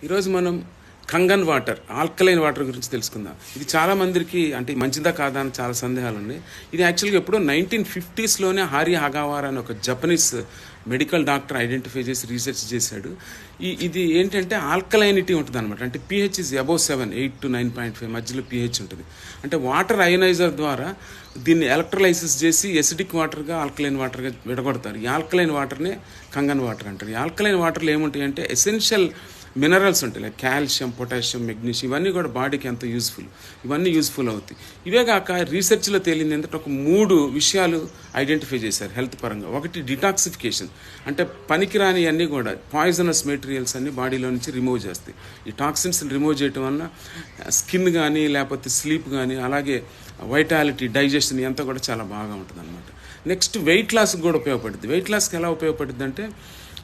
ఈరోజు మనం Kangen water, alkaline water గురించి తెలుసుకుందాం. ఇది చాలా మందికి అంటే మంచిదా కాదా అని చాలా సందేహాలు ఉన్నాయి. ఇది యాక్చువల్గా ఎప్పుడో 1950s హారి హగావారా అని ఒక జపనీస్ మెడికల్ డాక్టర్ ఐడెంటిఫై చేసి రీసెర్చ్ చేశాడు. ఇది ఏంటంటే ఆల్కలైనిటీ ఉంటుంది అనమాట. అంటే pH ఈజ్ అబౌవ్ 7, 8 to 9.5 మధ్యలో pH ఉంటుంది. అంటే వాటర్ అయనైజర్ ద్వారా దీన్ని ఎలక్ట్రోలైసిస్ చేసి ఎసిడిక్ వాటర్గా ఆల్కలైన్ వాటర్గా విడగొడతారు. ఈ ఆల్కలైన్ వాటర్నే కంగన్ వాటర్ అంటారు. ఈ ఆల్కలైన్ వాటర్లో ఏముంటాయి అంటే ఎసెన్షియల్ మినరల్స్ ఉంటాయి, లైక్ కాల్షియం, పొటాషియం, మెగ్నీషియం. ఇవన్నీ కూడా బాడీకి ఎంతో యూస్ఫుల్. ఇవన్నీ యూస్ఫుల్ అవుతాయి. ఇవే కాక రీసెర్చ్లో తేలింది ఏంటంటే ఒక 3 విషయాలు ఐడెంటిఫై చేశారు హెల్త్ పరంగా. ఒకటి డిటాక్సిఫికేషన్, అంటే పనికిరాని అన్నీ కూడా పాయిజనస్ మెటీరియల్స్ అన్ని బాడీలో నుంచి రిమూవ్ చేస్తాయి. ఈ టాక్సిన్స్ రిమూవ్ చేయడం వలన స్కిన్ కానీ లేకపోతే స్లీప్ కానీ అలాగే వైటాలిటీ, డైజెషన్ అంతా కూడా చాలా బాగా ఉంటుంది అనమాట. నెక్స్ట్ వెయిట్ లాస్కి కూడా ఉపయోగపడుతుంది. వెయిట్ లాస్కి ఎలా ఉపయోగపడుతుంది అంటే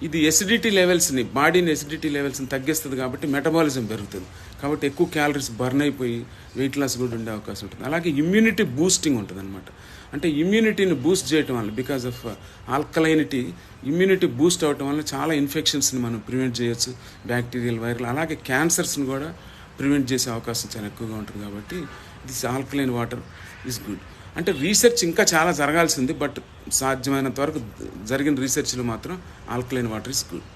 ఇది ఎసిడిటీ లెవెల్స్ని, బాడీని ఎసిడిటీ లెవెల్స్ని తగ్గిస్తుంది కాబట్టి మెటబాలిజం పెరుగుతుంది. కాబట్టి ఎక్కువ క్యాలరీస్ బర్న్ అయిపోయి వెయిట్ లాస్ కూడా ఉండే అవకాశం ఉంటుంది. అలాగే ఇమ్యూనిటీ బూస్టింగ్ ఉంటుంది అనమాట. అంటే ఇమ్యూనిటీని బూస్ట్ చేయటం వల్ల, because of alkalinity, immunity Boost అవటం వల్ల చాలా ఇన్ఫెక్షన్స్ని మనం ప్రివెంట్ చేయొచ్చు, బ్యాక్టీరియల్, వైరల్, అలాగే క్యాన్సర్స్ని కూడా ప్రివెంట్ చేసే అవకాశం చాలా ఎక్కువగా ఉంటుంది. కాబట్టి this alkaline water is good. అంటే రీసెర్చ్ ఇంకా చాలా జరగాల్సింది, బట్ సాధ్యమైనంత వరకు జరిగిన రీసెర్చ్లో మాత్రం ఆల్కలైన్ వాటర్ ఇస్ గుడ్.